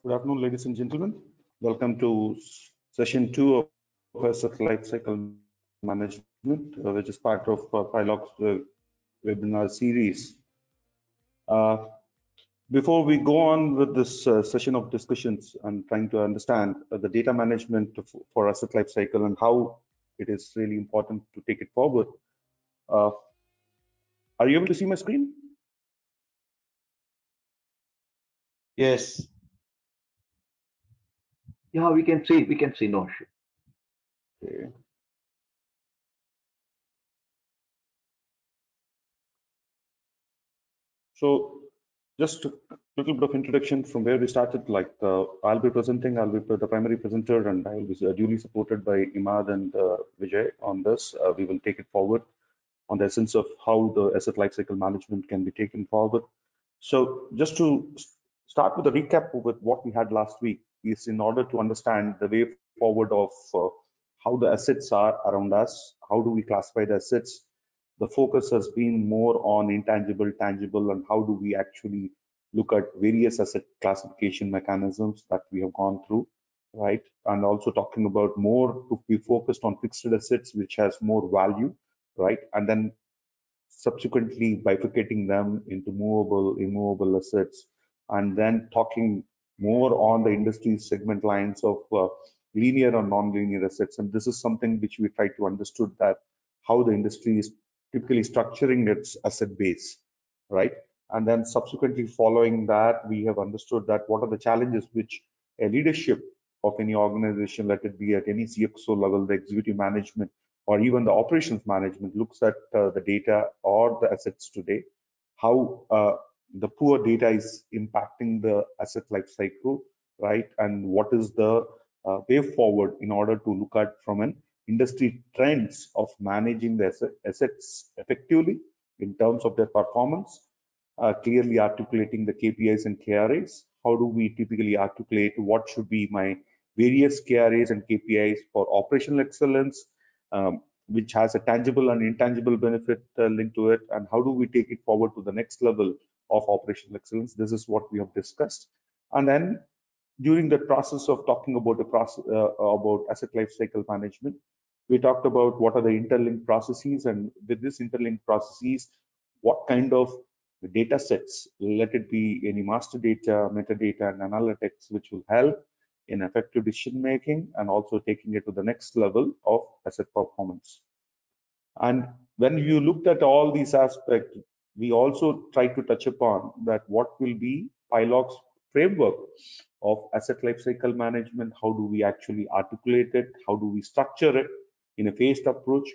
Good afternoon, ladies and gentlemen. Welcome to session 2 of Asset Lifecycle Management, which is part of Pilog's webinar series. Uh, Before we go on with this session of discussions and trying to understand the data management for asset lifecycle and how it is really important to take it forward, uh, are you able to see my screen? Yes. Yeah, we can see. No issue. Okay. So just a little bit of introduction from where we started. Like I'll be presenting, I'll be the primary presenter, and I will be duly supported by Imad and Vijay on this. We will take it forward on the essence of how the asset lifecycle management can be taken forward. So just to start with a recap with what we had last week is in order to understand the way forward of how the assets are around us, how do we classify the assets. The focus has been more on intangible, tangible, and how do we actually look at various asset classification mechanisms that we have gone through, right? And also talking about more to be focused on fixed assets, which has more value, right? And then subsequently bifurcating them into movable, immovable assets, and then talking more on the industry segment lines of linear or non-linear assets. And this is something which we try to understood that how the industry is typically structuring its asset base, right? And then subsequently following that, we have understood that what are the challenges which a leadership of any organization, let it be at any CXO level, the executive management, or even the operations management looks at the data or the assets today, how the poor data is impacting the asset life cycle, right? And what is the way forward in order to look at from an industry trends of managing the assets effectively in terms of their performance, clearly articulating the KPIs and KRAs. How do we typically articulate what should be my various KRAs and KPIs for operational excellence, which has a tangible and intangible benefit linked to it, and how do we take it forward to the next level of operational excellence? This is what we have discussed. And then during the process of talking about the process about asset lifecycle management, we talked about what are the interlinked processes, and with this interlinked processes, what kind of data sets, let it be any master data, metadata, and analytics, which will help in effective decision making and also taking it to the next level of asset performance. And when you looked at all these aspects, we also try to touch upon that what will be Pilog's framework of asset lifecycle management. How do we actually articulate it? How do we structure it in a phased approach,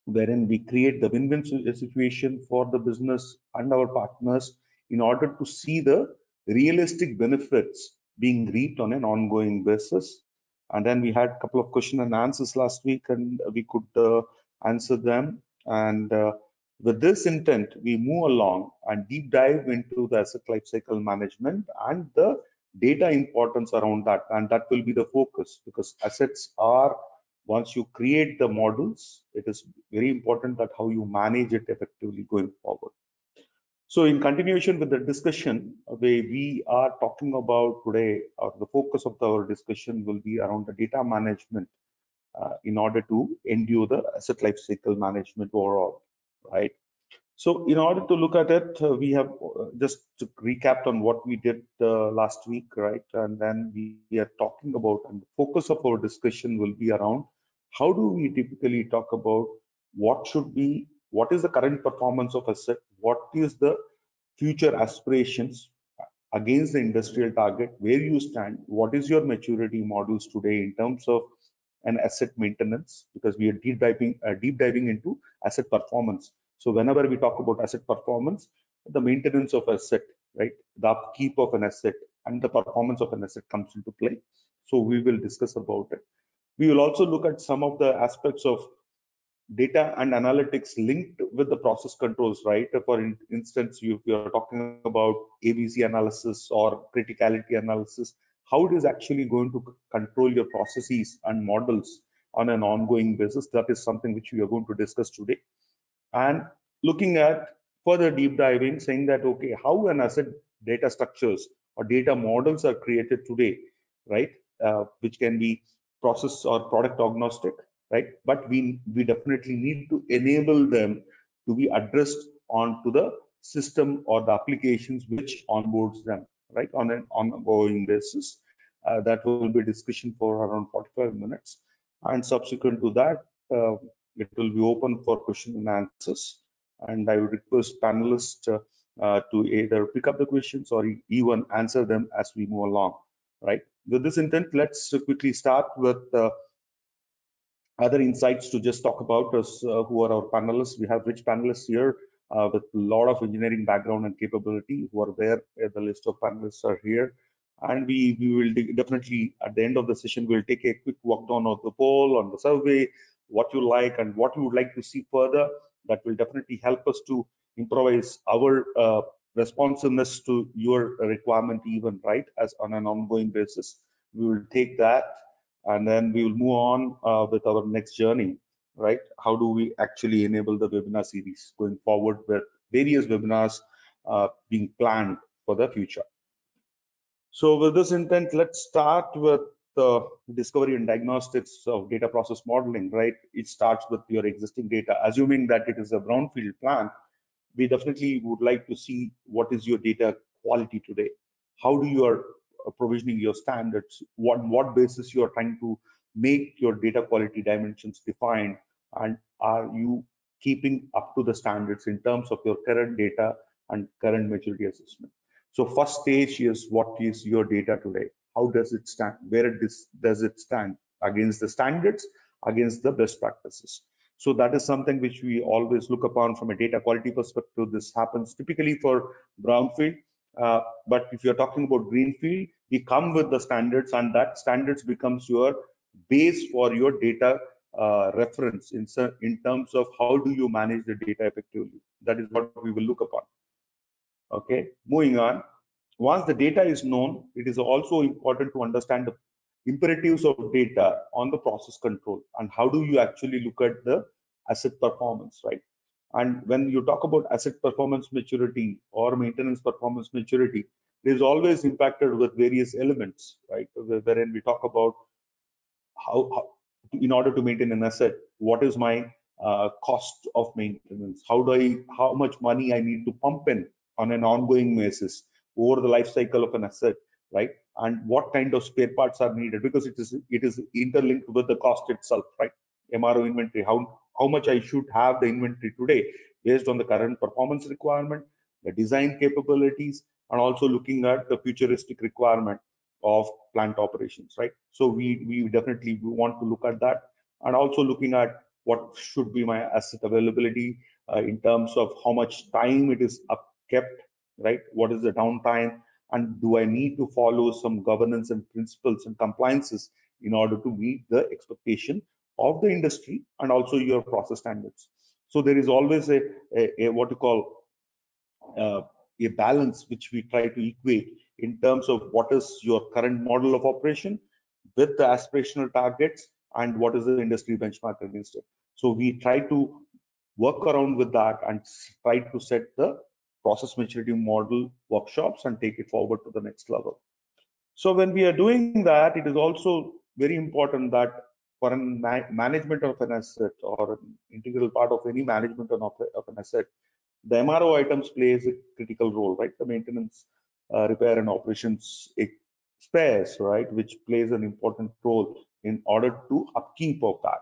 wherein we create the win-win situation for the business and our partners in order to see the realistic benefits being reaped on an ongoing basis. And then we had a couple of question and answers last week, and we could answer them. And with this intent, we move along and deep dive into the asset lifecycle management and the data importance around that. And that will be the focus, because assets are, once you create the models, it is very important that how you manage it effectively going forward. So in continuation with the discussion, we are talking about today, the focus of our discussion will be around the data management in order to endure the asset lifecycle management overall, right? So in order to look at it, we have just to recap on what we did last week, right? And then we are talking about, and the focus of our discussion will be around how do we typically talk about what should be, what is the current performance of asset, what is the future aspirations against the industrial target, where you stand, what is your maturity models today in terms of an asset maintenance, because we are deep diving into asset performance. So whenever we talk about asset performance, the maintenance of asset, right, the upkeep of an asset and the performance of an asset comes into play. So we will discuss about it. We will also look at some of the aspects of data and analytics linked with the process controls, right? For instance, if you're talking about ABC analysis or criticality analysis, how it is actually going to control your processes and models on an ongoing basis. That is something which we are going to discuss today. And looking at further deep diving, saying that, okay, how an asset data structures or data models are created today, right? Which can be process or product agnostic, right? But we definitely need to enable them to be addressed onto the system or the applications which onboards them, right, on an ongoing basis. That will be discussion for around 45 minutes, and subsequent to that, it will be open for question and answers. And I would request panelists to either pick up the questions or even answer them as we move along, right? With this intent, let's quickly start with other insights to just talk about us, who are our panelists. We have rich panelists here with a lot of engineering background and capability who are there. The list of panelists are here. And we will definitely, at the end of the session, we'll take a quick walk down of the poll, on the survey, what you like and what you would like to see further. That will definitely help us to improvise our responsiveness to your requirement even, right, as on an ongoing basis. We will take that, and then we will move on with our next journey, right? How do we actually enable the webinar series going forward with various webinars being planned for the future? So with this intent, let's start with the discovery and diagnostics of data process modeling, right? It starts with your existing data. Assuming that it is a brownfield plant, we definitely would like to see what is your data quality today. How do you are provisioning your standards? What basis you are trying to make your data quality dimensions defined, and are you keeping up to the standards in terms of your current data and current maturity assessment? So first stage is, what is your data today? How does it stand? Where does it stand against the standards, against the best practices? So that is something which we always look upon from a data quality perspective. This happens typically for brownfield, but if you're talking about greenfield, we come with the standards, and that standards becomes your base for your data reference in terms of how do you manage the data effectively. That is what we will look upon. Okay, moving on. Once the data is known, it is also important to understand the imperatives of data on the process control, and how do you actually look at the asset performance, right? And when you talk about asset performance maturity or maintenance performance maturity, it is always impacted with various elements, right? Wherein we talk about how in order to maintain an asset, what is my cost of maintenance? How much money I need to pump in on an ongoing basis over the life cycle of an asset, right? And what kind of spare parts are needed, because it is interlinked with the cost itself, right? MRO inventory, how much I should have the inventory today based on the current performance requirement, the design capabilities, and also looking at the futuristic requirement of plant operations, right? So we definitely want to look at that, and also looking at what should be my asset availability in terms of how much time it is kept, right? What is the downtime, and do I need to follow some governance and principles and compliances in order to meet the expectation of the industry and also your process standards? So there is always a what you call a balance which we try to equate in terms of what is your current model of operation with the aspirational targets and what is the industry benchmark against it. So we try to work around with that and try to set the process maturity model workshops and take it forward to the next level. So when we are doing that, it is also very important that for management of an asset, or an integral part of any management of an asset, the MRO items plays a critical role, right? The maintenance, repair and operations spares, right, which plays an important role in order to upkeep of that.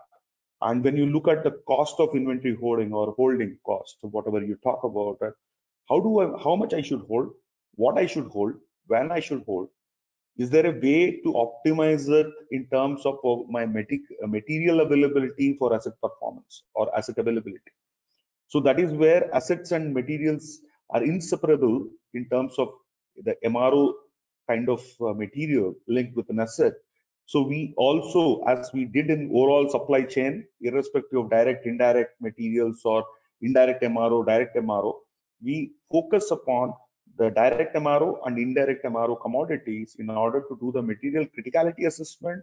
And when you look at the cost of inventory holding or holding cost, whatever you talk about, right, how much I should hold, what I should hold, when I should hold, is there a way to optimize it in terms of my material availability for asset performance or asset availability? So that is where assets and materials are inseparable in terms of the MRO kind of material linked with an asset. So we also, as we did in overall supply chain, irrespective of direct, indirect materials or indirect MRO, direct MRO, we focus upon the direct MRO and indirect MRO commodities in order to do the material criticality assessment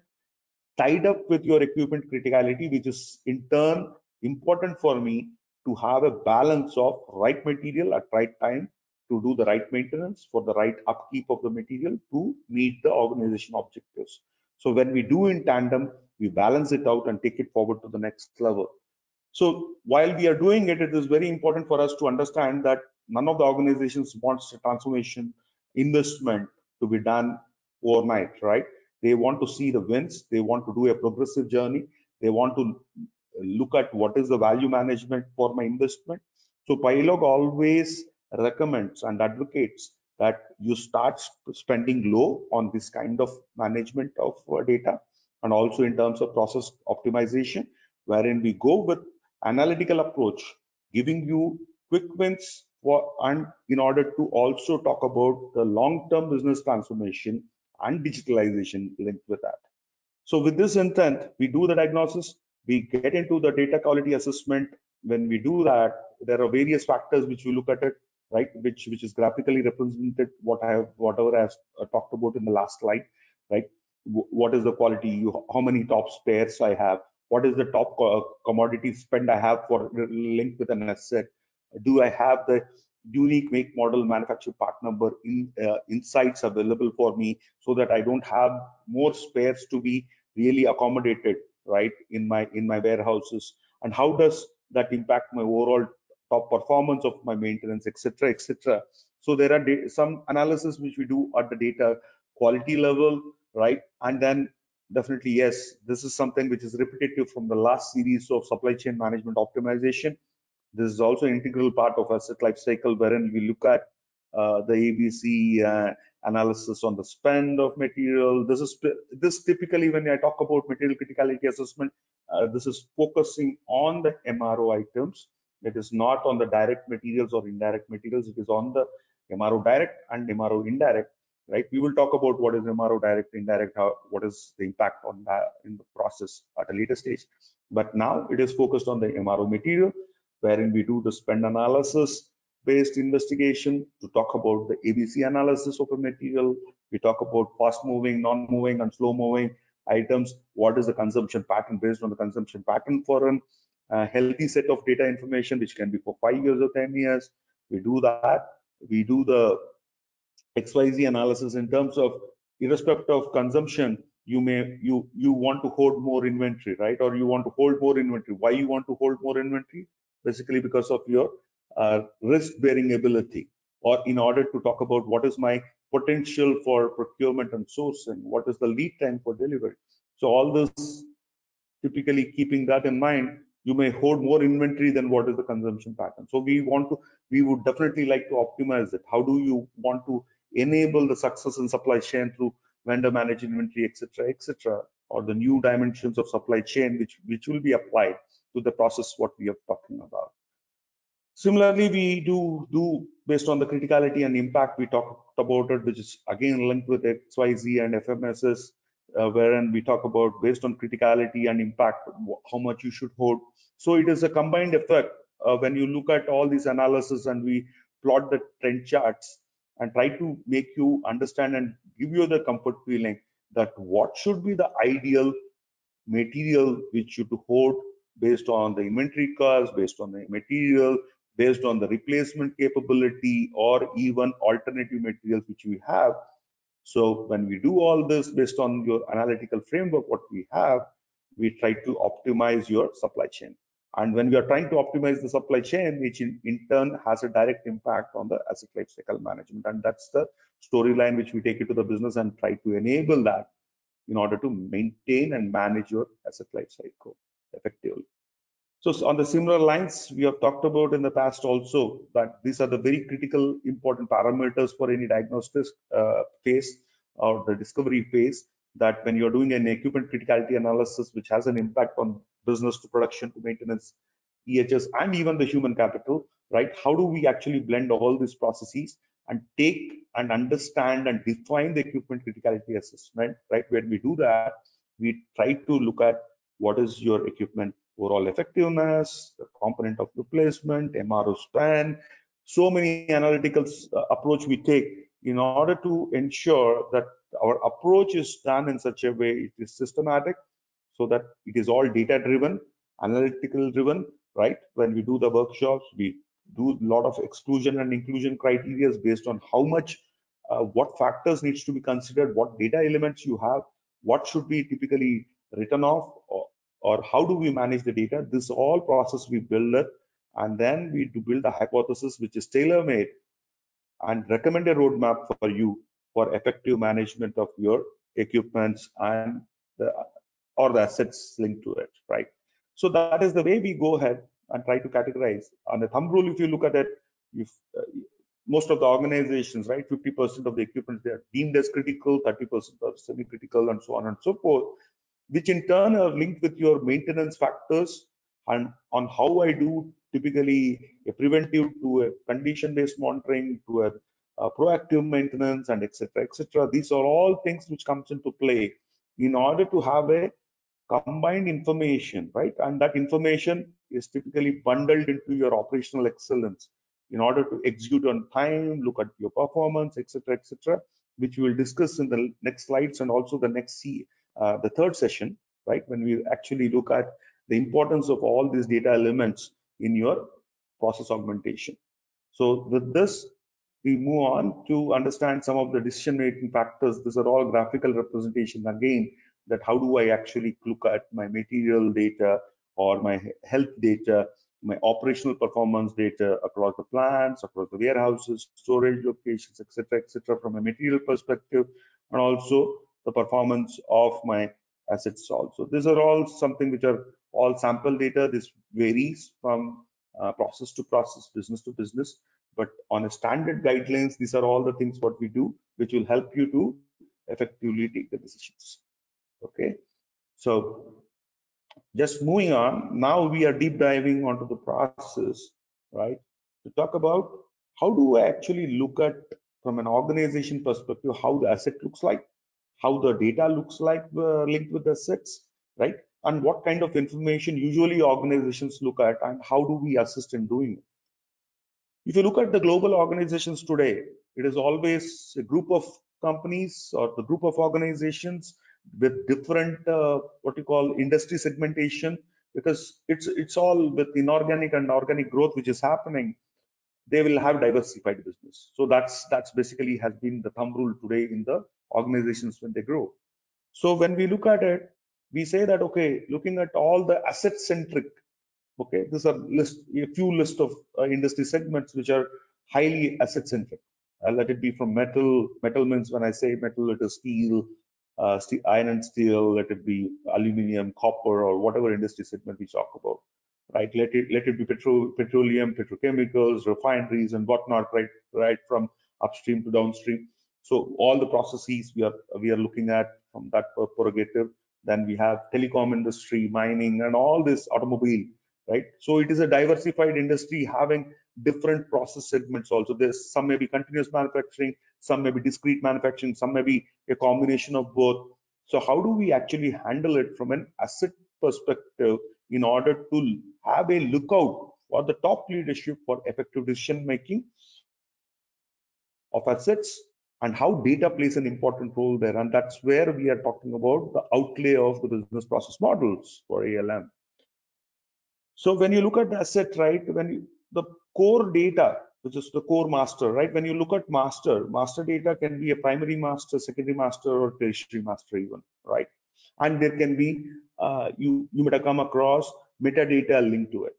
tied up with your equipment criticality, which is in turn important for me to have a balance of right material at right time to do the right maintenance, for the right upkeep of the material to meet the organization objectives. So when we do in tandem, we balance it out and take it forward to the next level. So while we are doing it, it is very important for us to understand that none of the organizations wants a transformation investment to be done overnight, right? They want to see the wins. They want to do a progressive journey. They want to look at what is the value management for my investment. So Pilog always recommends and advocates that you start spending low on this kind of management of data, and also in terms of process optimization, wherein we go with analytical approach, giving you quick wins and in order to also talk about the long-term business transformation and digitalization linked with that. So with this intent, we do the diagnosis, we get into the data quality assessment. When we do that, there are various factors which we look at it, right? Which is graphically represented, whatever I have talked about in the last slide, right? What is the quality? How many top spares I have? What is the top commodity spend I have for linked with an asset? Do I have the unique make, model, manufacturer, part number insights available for me, so that I don't have more spares to be really accommodated, right, in my warehouses? And how does that impact my overall top performance of my maintenance, etc., etc.? So there are some analysis which we do at the data quality level, right? And then definitely, yes, this is something which is repetitive from the last series of supply chain management optimization. This is also an integral part of asset life cycle, wherein we look at the ABC analysis on the spend of material. This typically, when I talk about material criticality assessment, this is focusing on the MRO items. It is not on the direct materials or indirect materials. It is on the MRO direct and MRO indirect, right? We will talk about what is MRO direct, indirect, what is the impact on that in the process at a later stage. But now it is focused on the MRO material, wherein we do the spend analysis based investigation to talk about the ABC analysis of a material. We talk about fast moving, non moving, and slow moving items. What is the consumption pattern? Based on the consumption pattern for a healthy set of data information, which can be for 5 years or 10 years. We do that. We do the XYZ analysis in terms of, irrespective of consumption, you want to hold more inventory, right? Or you want to hold more inventory. Why you want to hold more inventory? Basically because of your risk bearing ability, or in order to talk about what is my potential for procurement and sourcing, what is the lead time for delivery. So all this, typically keeping that in mind, you may hold more inventory than what is the consumption pattern. So we would definitely like to optimize it. How do you want to enable the success in supply chain through vendor managed inventory, etc., etc., or the new dimensions of supply chain which will be applied to the process what we are talking about. Similarly, we do based on the criticality and impact we talked about it, which is again linked with XYZ and FMSS, wherein we talk about based on criticality and impact, how much you should hold. So it is a combined effect when you look at all these analysis and we plot the trend charts and try to make you understand and give you the comfort feeling that what should be the ideal material which you to hold based on the inventory cost, based on the material, based on the replacement capability, or even alternative materials which we have. So when we do all this based on your analytical framework, what we have, we try to optimize your supply chain. And when we are trying to optimize the supply chain, which in turn has a direct impact on the asset life cycle management. And that's the storyline which we take it to the business and try to enable that in order to maintain and manage your asset life cycle effectively. So on the similar lines, we have talked about in the past also that these are the very critical, important parameters for any diagnostic phase or the discovery phase, that when you're doing an equipment criticality analysis, which has an impact on business to production to maintenance, EHS, and even the human capital, right? How do we actually blend all these processes and take and understand and define the equipment criticality assessment, right? When we do that, we try to look at what is your equipment overall effectiveness, the component of replacement, MRO span, so many analytical approach we take in order to ensure that our approach is done in such a way it is systematic, so that it is all data driven, analytical driven, right? When we do the workshops, we do a lot of exclusion and inclusion criteria based on how much, what factors needs to be considered, what data elements you have, what should be typically written off, or how do we manage the data. This all process we build it, and then we do build a hypothesis which is tailor-made and recommend a roadmap for you for effective management of your equipments and the or the assets linked to it, right? So that is the way we go ahead and try to categorize. On a thumb rule, if you look at it, if most of the organizations, right, 50% of the equipment they are deemed as critical, 30% are semi-critical, and so on and so forth, which in turn are linked with your maintenance factors and on how I do typically a preventive to a condition-based monitoring to a proactive maintenance and etc. etc. These are all things which comes into play in order to have a combined information, right? And that information is typically bundled into your operational excellence in order to execute on time, look at your performance, etc., which we will discuss in the next slides and also the next the third session, right? When we actually look at the importance of all these data elements in your process augmentation. So with this, we move on to understand some of the decision-making factors. These are all graphical representation again, that how do I actually look at my material data or my health data, my operational performance data across the plants, across the warehouses, storage locations, etc., from a material perspective, and also the performance of my assets also. These are all something which are all sample data. This varies from process to process, business to business, but on a standard guidelines, these are all the things what we do, which will help you to effectively take the decisions. Okay, so just moving on, now we are deep diving onto the process, right? To talk about how do I actually look at from an organization perspective, how the asset looks like, how the data looks like linked with the assets, right? And what kind of information usually organizations look at, and how do we assist in doing it? If you look at the global organizations today, it is always a group of companies or the group of organizations with different what you call industry segmentation, because it's all with inorganic and organic growth which is happening. They will have diversified business. So that's basically has been the thumb rule today in the organizations when they grow. So when we look at it, we say that okay, looking at all the asset centric, okay, these are a few list of industry segments which are highly asset centric. Let it be from metal means when I say metal, it is steel, iron and steel, let it be aluminum, copper, or whatever industry segment we talk about, right? Let it be petroleum, petrochemicals, refineries, and whatnot, right from upstream to downstream. So all the processes we are looking at from that prerogative. Then we have telecom industry, mining, and all this automobile, right? So it is a diversified industry having different process segments also. There's some may be continuous manufacturing, some may be discrete manufacturing, some may be a combination of both. So how do we actually handle it from an asset perspective in order to have a lookout for the top leadership for effective decision making of assets, and how data plays an important role there? And that's where we are talking about the outlay of the business process models for ALM. So when you look at the asset, right, the core data, which is the core master, right? When you look at master data can be a primary master, secondary master, or tertiary master even, right? And there can be, you might have come across metadata linked to it.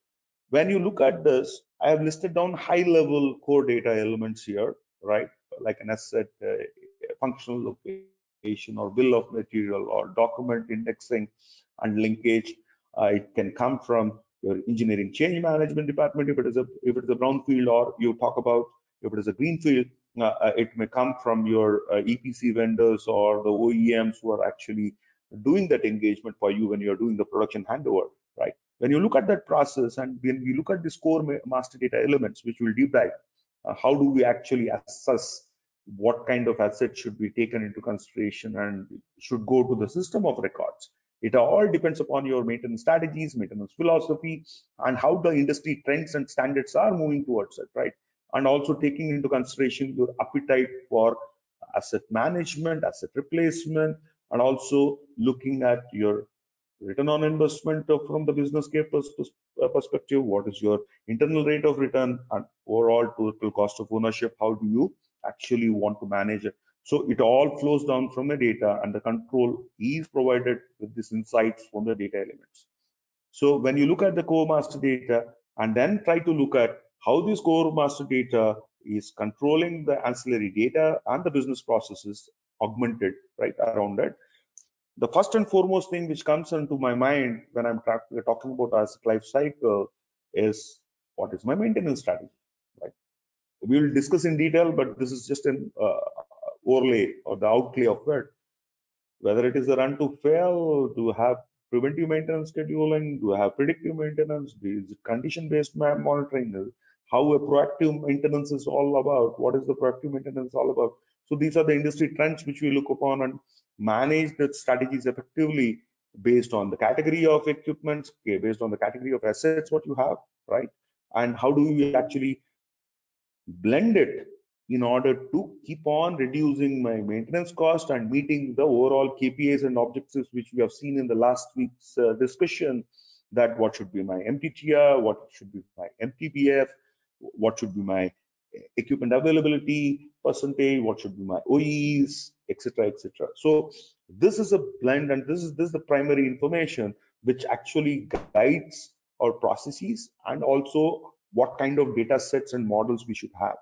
When you look at this, I have listed down high level core data elements here, right? Like an asset, functional location, or bill of material, or document indexing and linkage. It can come from your engineering change management department if it is a brownfield, or you talk about if it is a greenfield. It may come from your EPC vendors or the OEMs who are actually doing that engagement for you when you're doing the production handover, right? When you look at that process, and when we look at these core master data elements, which will deep dive, how do we actually assess what kind of assets should be taken into consideration and should go to the system of records? It all depends upon your maintenance strategies, maintenance philosophy, and how the industry trends and standards are moving towards it, right? And also taking into consideration your appetite for asset management, asset replacement, and also looking at your return on investment from the business case perspective, what is your internal rate of return, and overall total cost of ownership, how do you actually want to manage it. So it all flows down from the data, and the control is provided with these insights from the data elements. So when you look at the core master data and then try to look at how this core master data is controlling the ancillary data and the business processes augmented right around it, the first and foremost thing which comes into my mind when I'm talking about asset life cycle is, what is my maintenance strategy, right? We will discuss in detail, but this is just an overlay or the outlay of it. Whether it is a run to fail, to have preventive maintenance scheduling, to have predictive maintenance, is condition-based monitoring, how a proactive maintenance is all about, what is the proactive maintenance all about. So these are the industry trends which we look upon and manage the strategies effectively based on the category of equipment, based on the category of assets what you have, right? And how do we actually blend it in order to keep on reducing my maintenance cost and meeting the overall KPIs and objectives which we have seen in the last week's discussion, that what should be my MTTR, what should be my MTBF, what should be my equipment availability percentage, what should be my OEs, etc., etc. So this is a blend, and this is the primary information which actually guides our processes and also what kind of data sets and models we should have.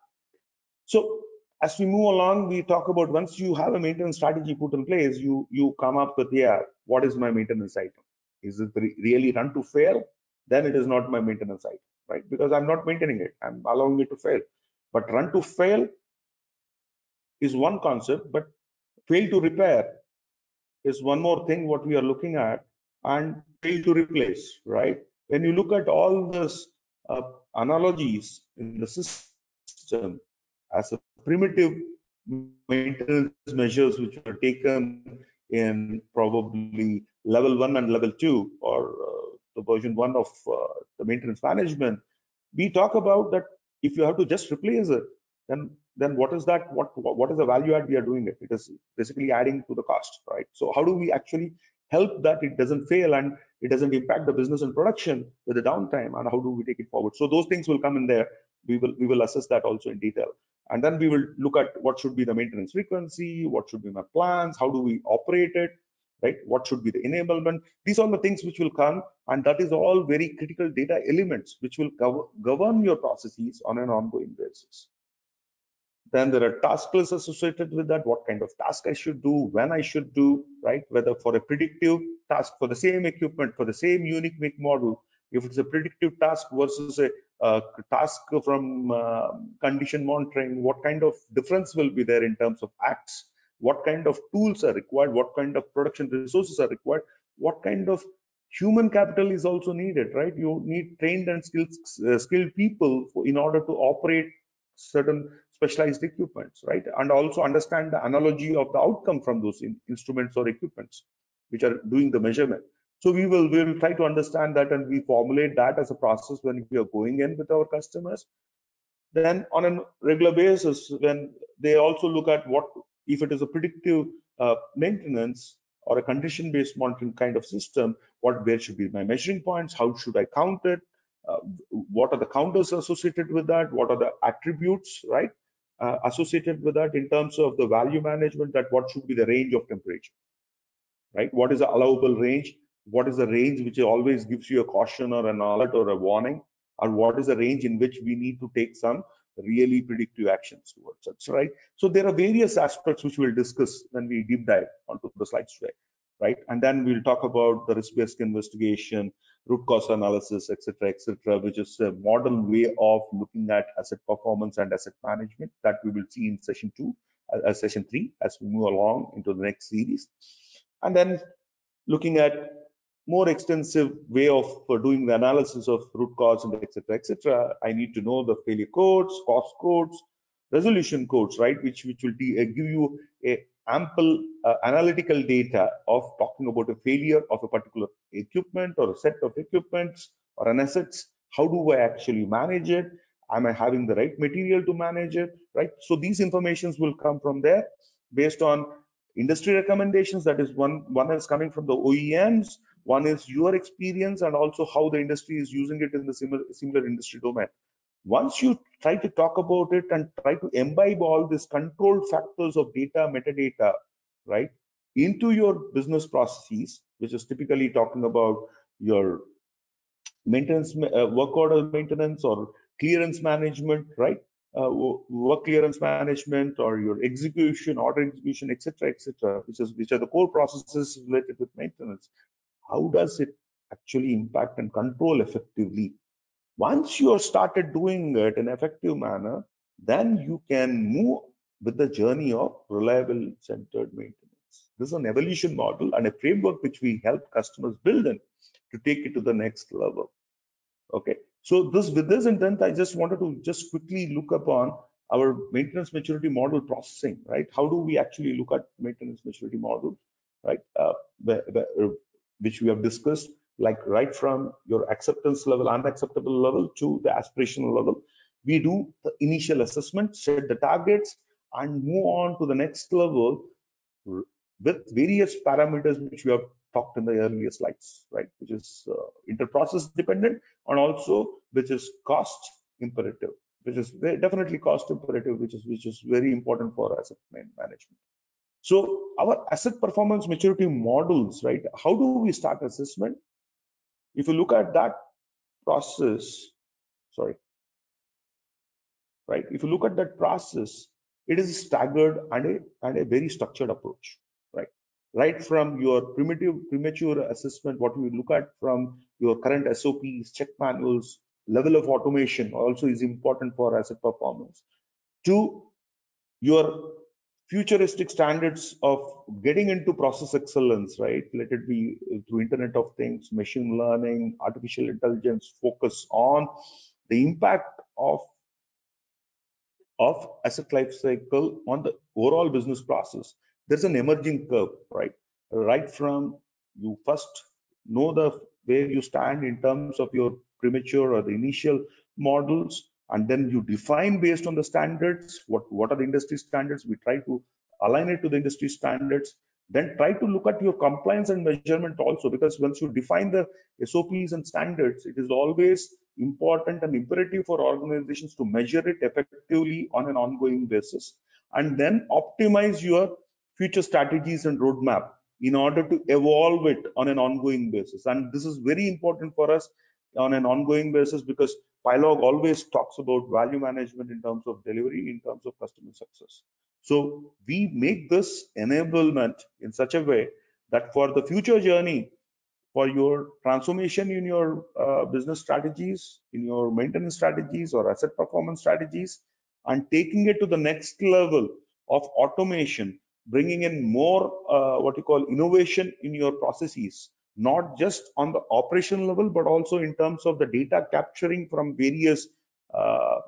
So as we move along, we talk about, once you have a maintenance strategy put in place, you come up with, yeah, what is my maintenance item? Is it really run to fail? Then it is not my maintenance item, right? Because I'm not maintaining it, I'm allowing it to fail. But run to fail is one concept, but fail to repair is one more thing what we are looking at, and fail to replace, right? When you look at all this analogies in the system as a primitive maintenance measures which are taken in probably level 1 and level 2, or the version 1 of the maintenance management, we talk about that if you have to just replace it, then what is that? What is the value add we are doing it? It is basically adding to the cost, right? So how do we actually help that it doesn't fail and it doesn't impact the business and production with the downtime, and how do we take it forward? So those things will come in there. We will assess that also in detail, and then we will look at what should be the maintenance frequency, what should be my plans, how do we operate it, right? What should be the enablement? These are the things which will come, and that is all very critical data elements which will govern your processes on an ongoing basis. Then there are task lists associated with that, what kind of task I should do, when I should do, right? Whether for a predictive task for the same equipment, for the same unique make model, if it's a predictive task versus a task from condition monitoring, what kind of difference will be there in terms of acts? What kind of tools are required? What kind of production resources are required? What kind of human capital is also needed, right? You need trained and skilled people in order to operate certain specialized equipments, right? And also understand the analogy of the outcome from those instruments or equipments which are doing the measurement. So we will try to understand that, and we formulate that as a process when we are going in with our customers. Then on a regular basis, when they also look at what, if it is a predictive maintenance or a condition-based monitoring kind of system, where should be my measuring points? How should I count it? What are the counters associated with that? What are the attributes, right, associated with that in terms of the value management? That what should be the range of temperature, right? What is the allowable range? What is the range which always gives you a caution or an alert or a warning? Or what is the range in which we need to take some really predictive actions towards it, right? So there are various aspects which we'll discuss when we deep dive onto the slides today, right? And then we'll talk about the risk-based investigation, root cause analysis, etc., which is a modern way of looking at asset performance and asset management that we will see in session 3 as we move along into the next series. And then looking at more extensive way of doing the analysis of root cause and etc. I need to know the failure codes, cost codes, resolution codes, right? Which will give you a ample analytical data of talking about a failure of a particular equipment or a set of equipments or an assets. How do I actually manage it? Am I having the right material to manage it, right? So these informations will come from there based on industry recommendations. That is one is coming from the OEMs, one is your experience, and also how the industry is using it in the similar industry domain. Once you try to talk about it and try to imbibe all these control factors of data, metadata, right, into your business processes, which is typically talking about your maintenance, work order maintenance or clearance management, right? Work clearance management or your execution, order execution, etc., which are the core processes related with maintenance. How does it actually impact and control effectively? Once you have started doing it in an effective manner, then you can move with the journey of reliable centered maintenance. This is an evolution model and a framework which we help customers build in to take it to the next level. Okay, so with this intent, I just wanted to just quickly look upon our maintenance maturity model processing, right? How do we actually look at maintenance maturity model, right? Which we have discussed, like right from your acceptance level, unacceptable level to the aspirational level. We do the initial assessment, set the targets, and move on to the next level with various parameters which we have talked in the earlier slides, right? Which is inter-process dependent, and also which is cost imperative, which is definitely cost imperative, which is very important for asset management. So our asset performance maturity models, right? How do we start assessment? If you look at that process, right? If you look at that process, it is staggered and a very structured approach, right? Right from your premature assessment, what we look at from your current SOPs, check manuals, level of automation also is important for asset performance, to your futuristic standards of getting into process excellence, right? Let it be through Internet of Things, machine learning, artificial intelligence, focus on the impact of asset life cycle on the overall business process. There's an emerging curve, right? Right from you first know where you stand in terms of your premature or the initial models, and then you define based on the standards, what are the industry standards. We try to align it to the industry standards, then try to look at your compliance and measurement also, because once you define the SOPs and standards, it is always important and imperative for organizations to measure it effectively on an ongoing basis, and then optimize your future strategies and roadmap in order to evolve it on an ongoing basis. And this is very important for us on an ongoing basis, because Pilog always talks about value management in terms of delivery, in terms of customer success. So we make this enablement in such a way that for the future journey, for your transformation in your business strategies, in your maintenance strategies or asset performance strategies, and taking it to the next level of automation, bringing in more what you call innovation in your processes, not just on the operational level, but also in terms of the data capturing from various uh,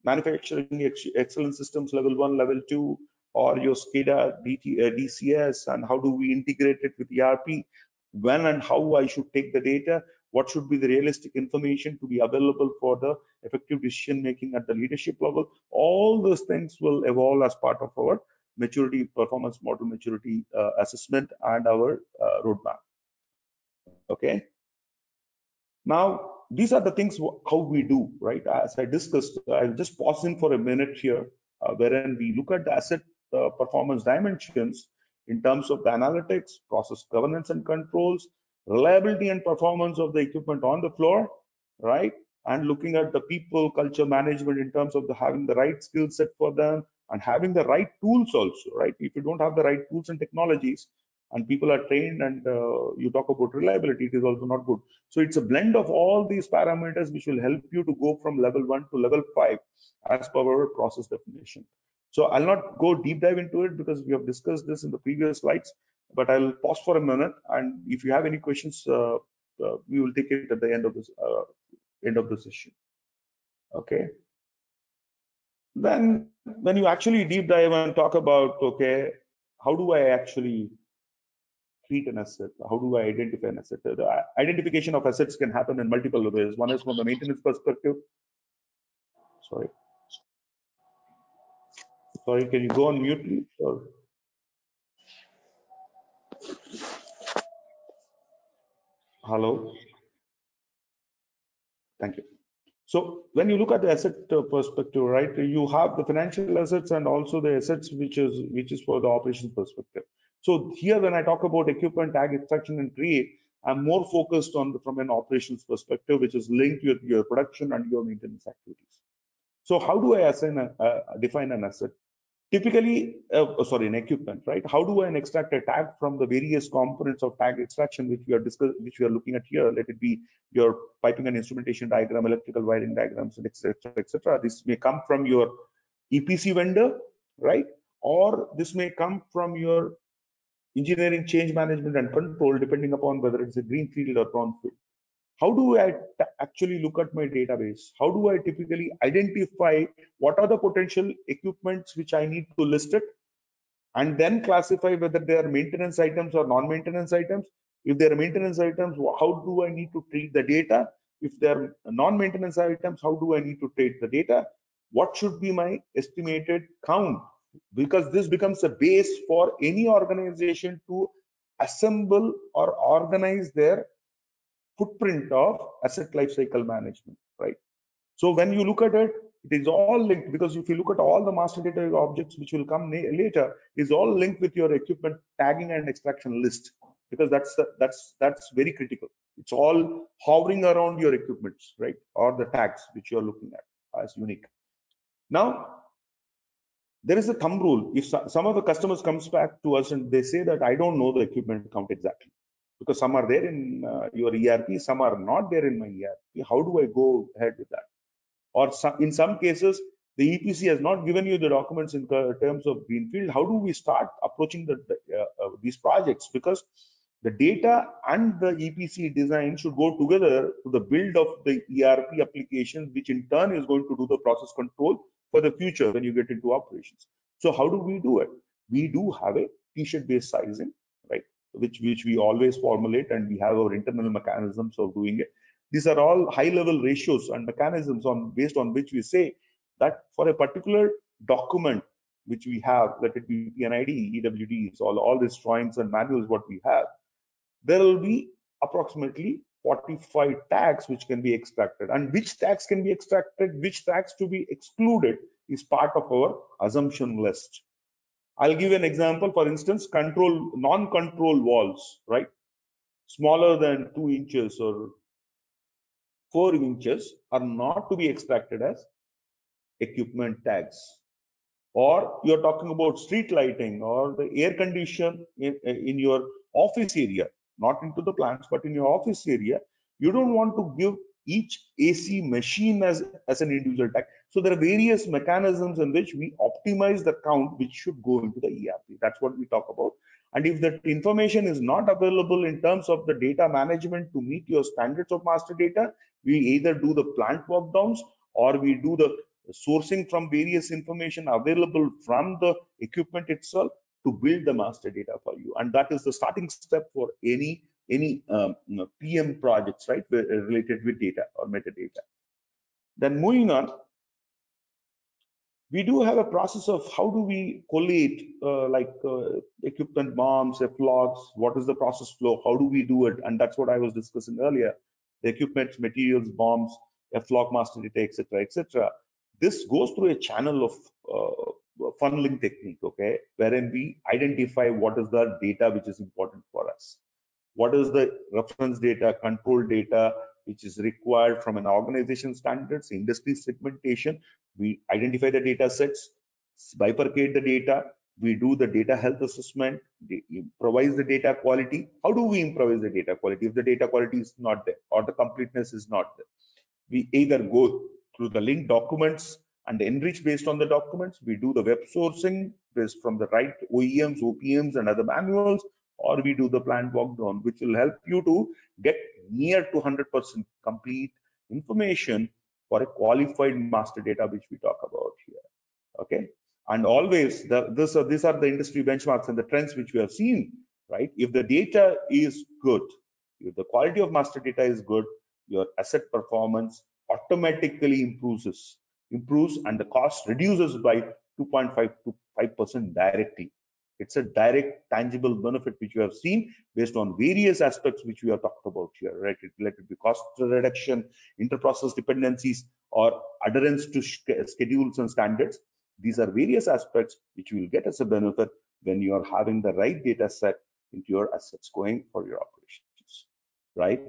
manufacturing excellence systems, level 1, level 2, or your SCADA, DCS, and how do we integrate it with ERP, when and how I should take the data, what should be the realistic information to be available for the effective decision making at the leadership level. All those things will evolve as part of our maturity performance model maturity assessment and our roadmap. Okay. Now, these are the things how we do, right? As I discussed, I'll just pause in for a minute here, wherein we look at the asset performance dimensions in terms of the analytics, process governance and controls, reliability and performance of the equipment on the floor, right? And looking at the people culture management in terms of having the right skill set for them and having the right tools also, right? If you don't have the right tools and technologies and people are trained and you talk about reliability, it is also not good. So it's a blend of all these parameters which will help you to go from level 1 to level 5 as per our process definition. So I'll not go deep dive into it because we have discussed this in the previous slides, but I'll pause for a minute, and if you have any questions, we will take it at the end of the session. Okay. Then when you actually deep dive and talk about, okay, how do I actually treat an asset? How do I identify an asset? The identification of assets can happen in multiple ways. One is from the maintenance perspective. Sorry, can you go on mute, please? Or... Hello. Thank you. So when you look at the asset perspective, right, you have the financial assets and also the assets which is for the operations perspective. So here, when I talk about equipment, tag, extraction, and create, I'm more focused on from an operations perspective, which is linked with your production and your maintenance activities. So how do I define an asset? Typically, an equipment, right? How do I extract a tag from the various components of tag extraction, which we are looking at here? Let it be your piping and instrumentation diagram, electrical wiring diagrams, and etc., etc. This may come from your EPC vendor, right? Or this may come from your engineering change management and control, depending upon whether it's a greenfield or brownfield. How do I actually look at my database? How do I typically identify what are the potential equipments which I need to list it, and then classify whether they are maintenance items or non-maintenance items? If they are maintenance items, how do I need to treat the data? If they are non-maintenance items, how do I need to treat the data? What should be my estimated count? Because this becomes a base for any organization to assemble or organize their footprint of asset lifecycle management, right? So when you look at it, it is all linked, because if you look at all the master data objects which will come later, is all linked with your equipment tagging and extraction list, because that's very critical. It's all hovering around your equipments, right, or the tags which you are looking at as unique. Now, there is a thumb rule. If some of the customers comes back to us and they say that I don't know the equipment count exactly, because some are there in your ERP, some are not there in my ERP. How do I go ahead with that? Or in some cases, the EPC has not given you the documents in terms of greenfield. How do we start approaching these projects? Because the data and the EPC design should go together to the build of the ERP application, which in turn is going to do the process control for the future when you get into operations. So how do we do it? We do have a T-shirt based sizing, right? Which we always formulate, and we have our internal mechanisms of doing it. These are all high level ratios and mechanisms based on which we say that for a particular document which we have, let it be PNID, EWDs, all these drawings and manuals what we have, there will be approximately 45 tags which can be extracted, and which tags can be extracted, which tags to be excluded is part of our assumption list. I'll give an example. For instance, non-control walls, right? Smaller than 2 inches or 4 inches are not to be extracted as equipment tags. Or you're talking about street lighting or the air condition in your office area, not into the plants, but in your office area, you don't want to give each AC machine as an individual tag. So there are various mechanisms in which we optimize the count which should go into the ERP. That's what we talk about. And if that information is not available in terms of the data management to meet your standards of master data, we either do the plant walk downs or we do the sourcing from various information available from the equipment itself to build the master data for you. And that is the starting step for any PM projects, right, related with data or metadata. Then moving on, we do have a process of how do we collate equipment bombs, FLOGs, what is the process flow, how do we do it? And that's what I was discussing earlier, the equipment, materials, bombs, FLOG master data, etc., etc. This goes through a channel of funneling technique, okay, wherein we identify what is the data which is important for us. What is the reference data, control data, which is required from an organization standards, industry segmentation. We identify the data sets, bifurcate the data, we do the data health assessment, improvise the data quality. How do we improvise the data quality? If the data quality is not there or the completeness is not there, we either go through the linked documents and enrich based on the documents. We do the web sourcing based from the right OEMs, OPMs, and other manuals, or we do the plant walk down, which will help you to get near to 100% complete information for a qualified master data, which we talk about here. Okay, and always these are the industry benchmarks and the trends which we have seen, right? If the data is good, if the quality of master data is good, your asset performance automatically improves, and the cost reduces by 2.5 to 5% directly. It's a direct, tangible benefit which you have seen based on various aspects which we have talked about here, right? Let it be cost reduction, inter-process dependencies, or adherence to schedules and standards. These are various aspects which you will get as a benefit when you are having the right data set into your assets going for your operations, right?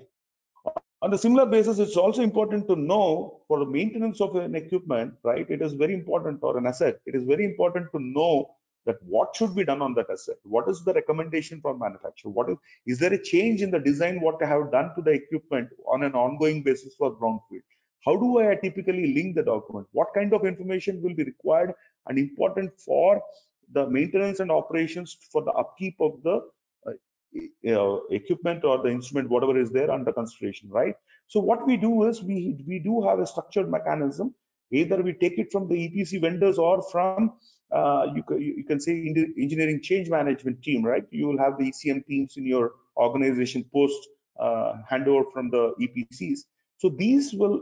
On a similar basis, it's also important to know for the maintenance of an equipment, right? It is very important, or an asset. It is very important to know that what should be done on that asset. What is the recommendation from manufacturer? Is there a change in the design what I have done to the equipment on an ongoing basis for brownfield? How do I typically link the document? What kind of information will be required and important for the maintenance and operations for the upkeep of the equipment or the instrument, whatever is there under consideration, right? So what we do is we do have a structured mechanism. Either we take it from the EPC vendors or from you can say engineering change management team, right? You will have the ECM teams in your organization post handover from the EPCs. So these we'll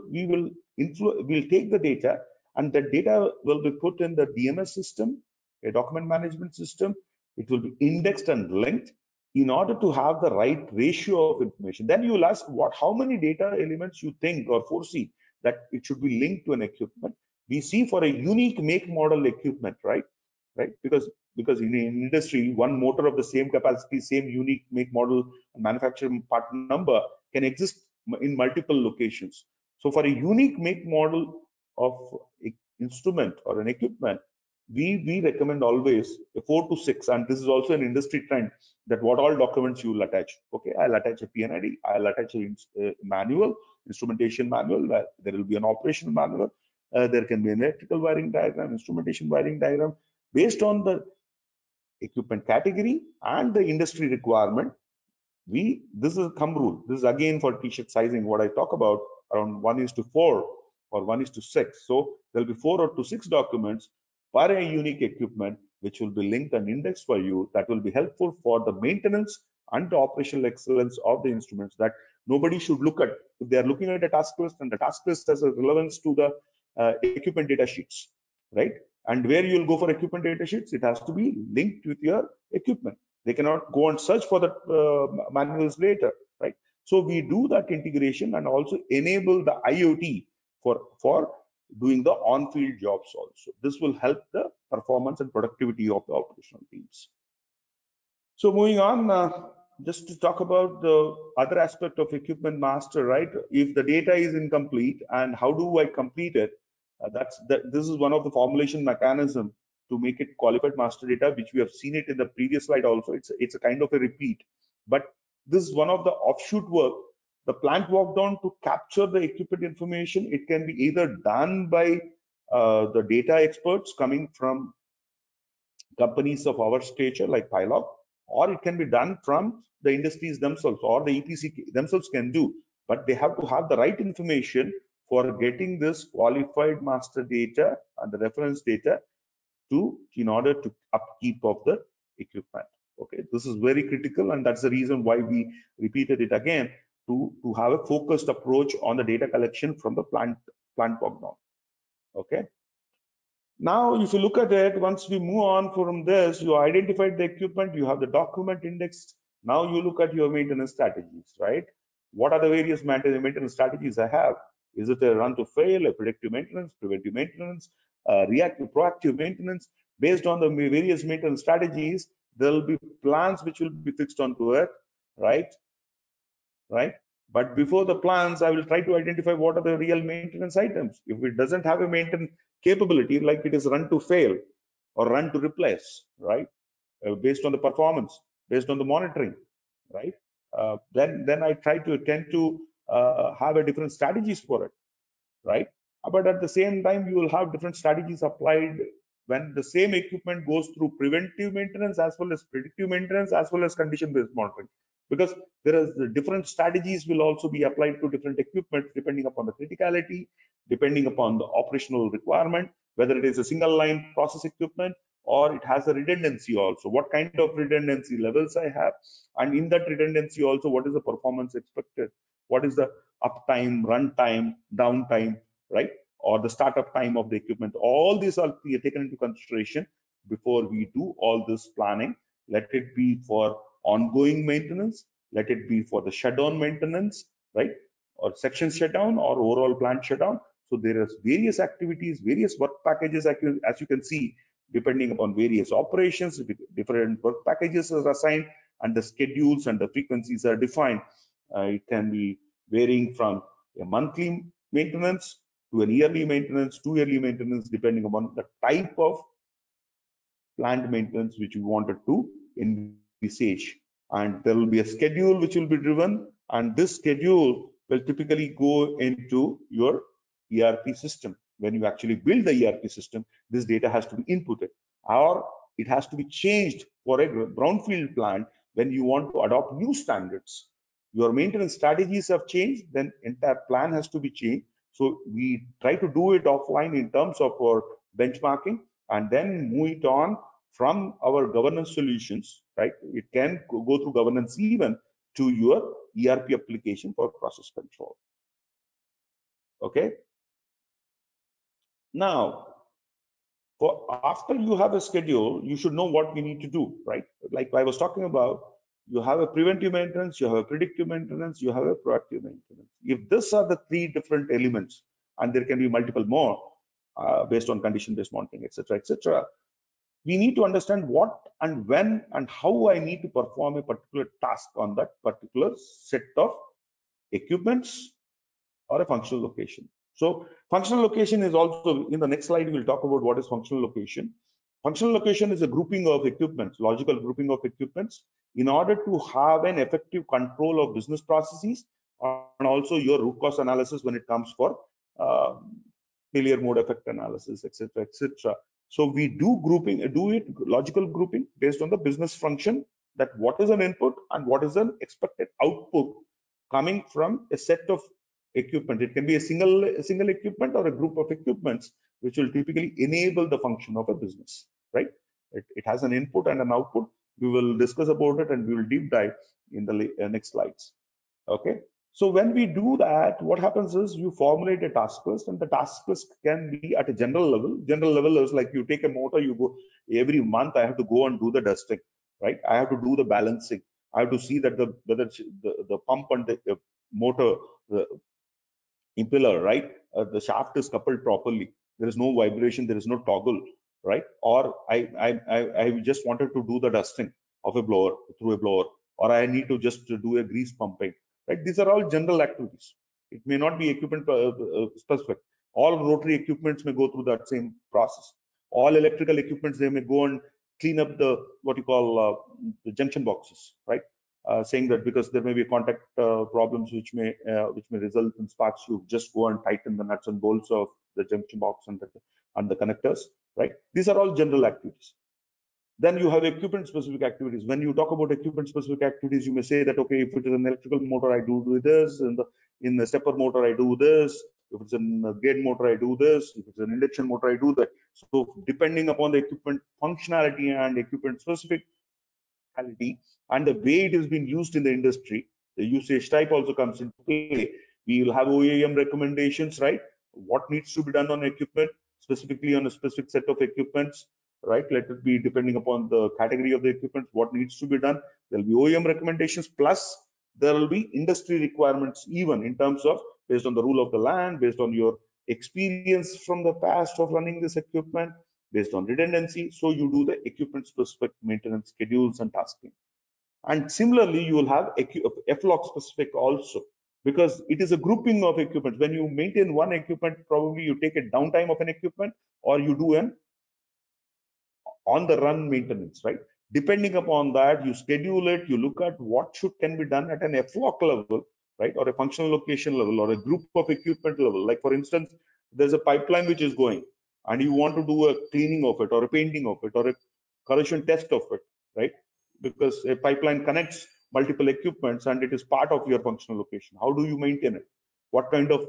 take the data, and that data will be put in the DMS system, a document management system. It will be indexed and linked in order to have the right ratio of information. Then you will ask how many data elements you think or foresee that it should be linked to an equipment. We see for a unique make model equipment, right? Because in an industry, one motor of the same capacity, same unique make model and manufacturing part number can exist in multiple locations. So for a unique make model of instrument or an equipment, we recommend always 4 to 6, and this is also an industry trend, that what all documents you will attach. Okay, I'll attach a PNID, I'll attach a manual, instrumentation manual, there will be an operational manual, there can be an electrical wiring diagram, instrumentation wiring diagram, based on the equipment category and the industry requirement. This is a thumb rule. This is again for t-shirt sizing, what I talk about, around 1:4 or 1:6. So there'll be 4 or 6 documents per a unique equipment, which will be linked and indexed for you. That will be helpful for the maintenance and the operational excellence of the instruments, that nobody should look at. If they are looking at a task list, and the task list has a relevance to the equipment data sheets, right? And where you will go for equipment data sheets, it has to be linked with your equipment. They cannot go and search for the manuals later, right? So we do that integration and also enable the IoT for doing the on-field jobs also. This will help the performance and productivity of the operational teams. So moving on, just to talk about the other aspect of equipment master, right? If the data is incomplete, and how do I complete it? This is one of the formulation mechanism to make it qualified master data, which we have seen it in the previous slide also. It's a kind of a repeat, but this is one of the offshoot work. The plant walk down to capture the equipment information. It can be either done by the data experts coming from companies of our stature like Pilog, or it can be done from the industries themselves, or the EPC themselves can do. But they have to have the right information for getting this qualified master data and the reference data in order to upkeep of the equipment. Okay, this is very critical, and that's the reason why we repeated it again, to have a focused approach on the data collection from the plant walk down. Okay. Now, if you look at it, once we move on from this, you identified the equipment, you have the document indexed. Now you look at your maintenance strategies, right? What are the various maintenance strategies I have? Is it a run to fail, a predictive maintenance, preventive maintenance, reactive, proactive maintenance? Based on the various maintenance strategies, there will be plans which will be fixed onto it, right? But before the plans, I will try to identify what are the real maintenance items. If it doesn't have a maintenance capability, like it is run to fail or run to replace, right? Based on the performance, based on the monitoring, right? Then I tend to have a different strategies for it, right? But at the same time, you will have different strategies applied when the same equipment goes through preventive maintenance as well as predictive maintenance as well as condition-based monitoring, because there is the different strategies will also be applied to different equipment depending upon the criticality, depending upon the operational requirement, whether it is a single line process equipment or it has a redundancy also, what kind of redundancy levels I have, and in that redundancy also what is the performance expected, what is the uptime, runtime, downtime, right? Or the startup time of the equipment. All these are taken into consideration before we do all this planning. Let it be for ongoing maintenance, let it be for the shutdown maintenance, right? Or section shutdown or overall plant shutdown. So there are various activities, various work packages, as you can see, depending upon various operations, different work packages are assigned and the schedules and the frequencies are defined. It can be varying from a monthly maintenance to an yearly maintenance, 2-yearly maintenance, depending upon the type of plant maintenance which you wanted to envisage. And there will be a schedule which will be driven, and this schedule will typically go into your ERP system. When you actually build the ERP system, this data has to be inputted, or it has to be changed for a brownfield plant when you want to adopt new standards. Your maintenance strategies have changed, then entire plan has to be changed. So we try to do it offline in terms of our benchmarking and then move it on from our governance solutions, right? It can go through governance even to your ERP application for process control. Okay. Now, for after you have a schedule, you should know what we need to do, right? Like I was talking about, you have a preventive maintenance, you have a predictive maintenance, you have a proactive maintenance. If these are the three different elements, and there can be multiple more based on condition-based monitoring, etc., etc., we need to understand what and when and how I need to perform a particular task on that particular set of equipments or a functional location. So functional location is also, in the next slide, we'll talk about what is functional location. Functional location is a grouping of equipments, logical grouping of equipments, in order to have an effective control of business processes and also your root cause analysis when it comes for failure mode effect analysis, etc., etc. So we do logical grouping based on the business function, that what is an input and what is an expected output coming from a set of equipment. It can be a single equipment or a group of equipments which will typically enable the function of a business, right? It has an input and an output. We will discuss about it and we will deep dive in the next slides. Okay. So when we do that, what happens is you formulate a task list, and the task list can be at a general level. General level is like you take a motor, you go every month, I have to go and do the dusting, right? I have to do the balancing. I have to see that whether the pump and the motor, the impeller, right? The shaft is coupled properly. There is no vibration, there is no toggle, right? Or I just wanted to do the dusting of a blower through a blower, or I need to just do a grease pumping, right? These are all general activities. It may not be equipment specific. All rotary equipments may go through that same process. All electrical equipments, they may go and clean up the what you call the junction boxes, right? Saying that because there may be contact problems which may result in sparks, you just go and tighten the nuts and bolts of the junction box and the connectors, right? These are all general activities. Then you have equipment specific activities. When you talk about equipment specific activities, you may say that, okay, if it is an electrical motor, I do this, and in the stepper motor, I do this. If it's a gate motor, I do this. If it's an induction motor, I do that. So depending upon the equipment functionality and equipment specific and the way it has been used in the industry, the usage type also comes into play. We will have OEM recommendations, right? What needs to be done on equipment, specifically on a specific set of equipments, right? Let it be depending upon the category of the equipment, what needs to be done. There will be OEM recommendations, plus there will be industry requirements, even in terms of based on the rule of the land, based on your experience from the past of running this equipment, based on redundancy. So you do the equipment specific maintenance schedules and tasking. And similarly, you will have FLOC specific also, because it is a grouping of equipment. When you maintain one equipment, probably you take a downtime of an equipment, or you do an on the run maintenance, right? Depending upon that, you schedule it, you look at what can be done at an FLOC level, right? Or a functional location level, or a group of equipment level. Like for instance, there's a pipeline which is going, and you want to do a cleaning of it, or a painting of it, or a corrosion test of it, right? Because a pipeline connects multiple equipments and it is part of your functional location. How do you maintain it? What kind of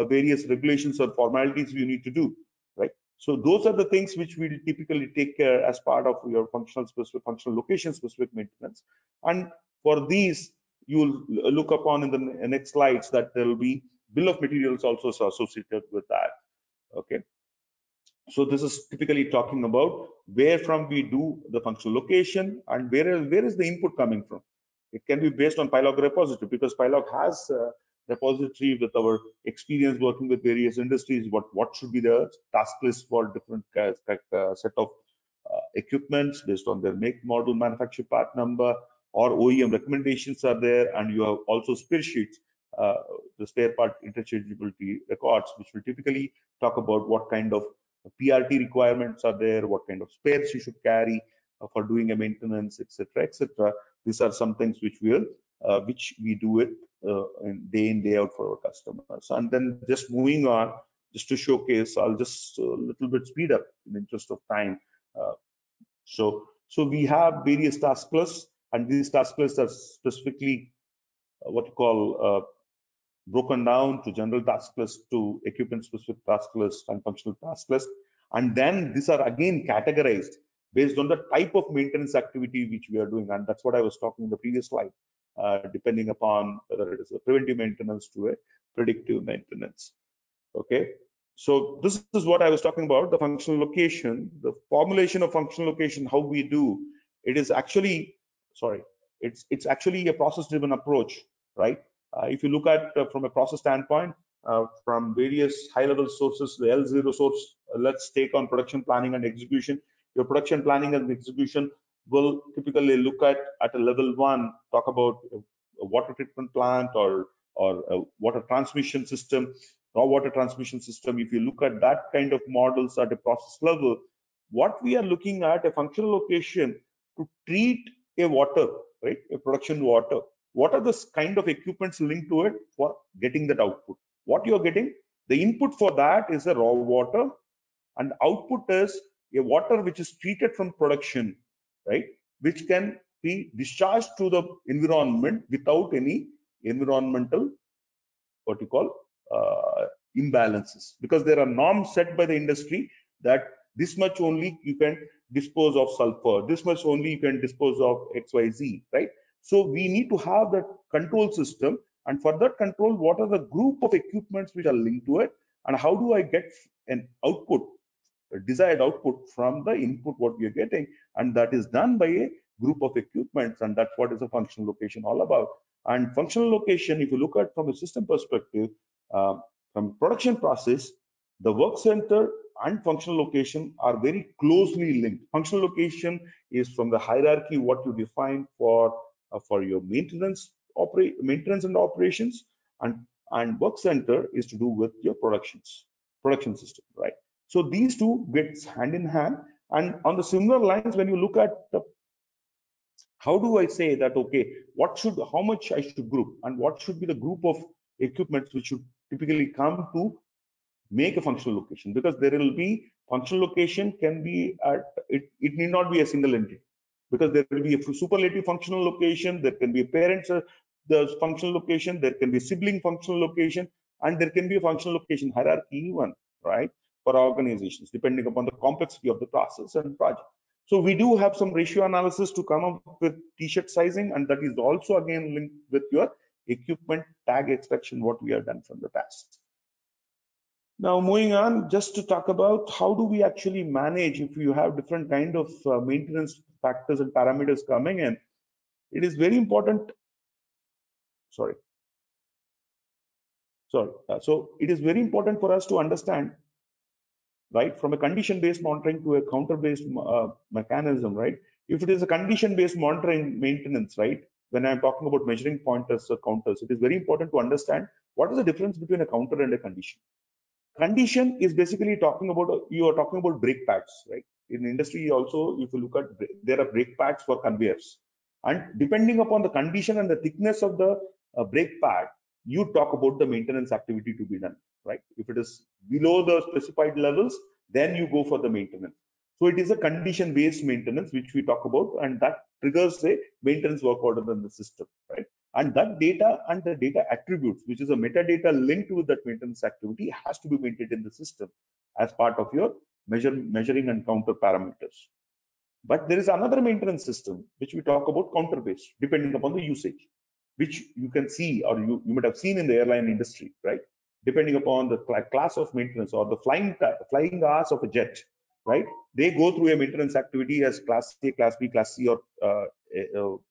various regulations or formalities you need to do, right? So those are the things which we typically take care as part of your functional location specific maintenance. And for these, you will look upon in the next slides that there will be bill of materials also associated with that. Okay. So this is typically talking about where from we do the functional location, and where is the input coming from. It can be based on Pilog repository, because Pilog has a repository with our experience working with various industries. What should be the task list for different set of equipments based on their make, model, manufacture, part number, or OEM recommendations are there, and you have also spare sheets, the spare part interchangeability records, which will typically talk about what kind of PRT requirements are there, what kind of spares you should carry for doing a maintenance, etc., etc. These are some things which we do it in day out for our customers. And then just moving on, just to showcase, I'll just a little bit speed up in the interest of time. So we have various task lists, and these task lists are specifically what you call broken down to general task list, to equipment specific task list, and functional task list. And then these are again categorized based on the type of maintenance activity which we are doing. And that's what I was talking in the previous slide, depending upon whether it is a preventive maintenance to a predictive maintenance. Okay. So this is what I was talking about, the functional location, the formulation of functional location, how we do. It is actually, it's actually a process-driven approach, right? If you look at from a process standpoint, from various high-level sources, the L0 source, let's take on production planning and execution. Your production planning and execution will typically look at a level 1, talk about a water treatment plant or a water transmission system, raw water transmission system. If you look at that kind of models at a process level, what we are looking at a functional location to treat a water, right, a production water. What are the kind of equipments linked to it for getting that output? What you're getting, the input for that is a raw water, and output is a water which is treated from production, right, which can be discharged to the environment without any environmental, what you call, imbalances, because there are norms set by the industry that this much only you can dispose of sulfur, this much only you can dispose of XYZ, right? So we need to have that control system, and for that control, what are the group of equipments which are linked to it, and how do I get an output, a desired output from the input what we are getting, and that is done by a group of equipments, and that's what is a functional location all about. And functional location, if you look at from a system perspective, from production process, the work center and functional location are very closely linked. Functional location is from the hierarchy what you define for your maintenance and operations, and work center is to do with your production system, right? So these two gets hand in hand. And on the similar lines, when you look at how do I say that, okay, how much I should group, and what should be the group of equipments which should typically come to make a functional location, because there will be functional location can be at it need not be a single entity, because there will be a superlative functional location, there can be a parents the functional location, there can be sibling functional location, and there can be a functional location hierarchy even, right, for organizations depending upon the complexity of the process and project. So we do have some ratio analysis to come up with t-shirt sizing, and that is also again linked with your equipment tag extraction what we have done from the past. Now moving on, just to talk about how do we actually manage if you have different kind of maintenance factors and parameters coming in. It is very important. So it is very important for us to understand, right, from a condition-based monitoring to a counter-based mechanism, right? If it is a condition-based monitoring maintenance, right, when I'm talking about measuring pointers or counters, it is very important to understand what is the difference between a counter and a condition. Condition is basically talking about, you are talking about brake pads, right? In industry also, if you look at, there are brake pads for conveyors, and depending upon the condition and the thickness of the brake pad, you talk about the maintenance activity to be done, right? If it is below the specified levels, then you go for the maintenance. So it is a condition-based maintenance which we talk about, and that triggers a maintenance work order in the system, right? And that data and the data attributes, which is a metadata linked with that maintenance activity, has to be maintained in the system as part of your measuring and counter parameters. But there is another maintenance system which we talk about counter-based, depending upon the usage, which you can see, or you might have seen in the airline industry, right? Depending upon the class of maintenance or the flying hours of a jet, right? They go through a maintenance activity as class A, class B, class C, or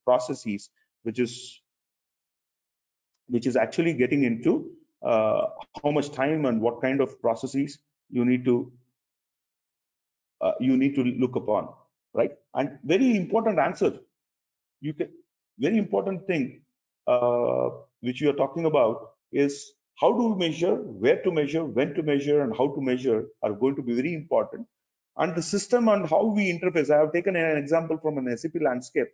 processes, which is actually getting into how much time and what kind of processes you need to look upon, right? And very important answer, you can very important thing which you are talking about is how to measure, where to measure, when to measure, and how to measure are going to be very important. And the system and how we interface. I have taken an example from an SAP landscape,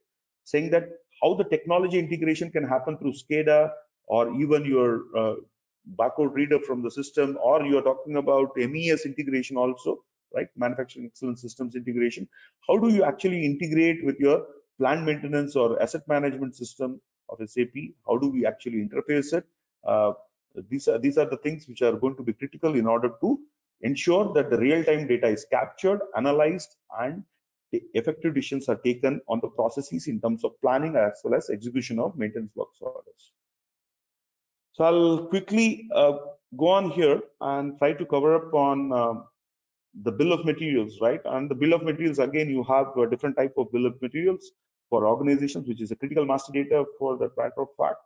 saying that how the technology integration can happen through SCADA, or even your barcode reader from the system, or you are talking about MES integration also, right? Manufacturing excellence systems integration. How do you actually integrate with your plant maintenance or asset management system of SAP? How do we actually interface it? These are the things which are going to be critical in order to ensure that the real-time data is captured, analyzed, and the effective decisions are taken on the processes in terms of planning as well as execution of maintenance works orders. So I'll quickly go on here and try to cover up on the bill of materials, right? And the bill of materials, again, you have a different type of bill of materials for organizations, which is a critical master data for the matter of fact,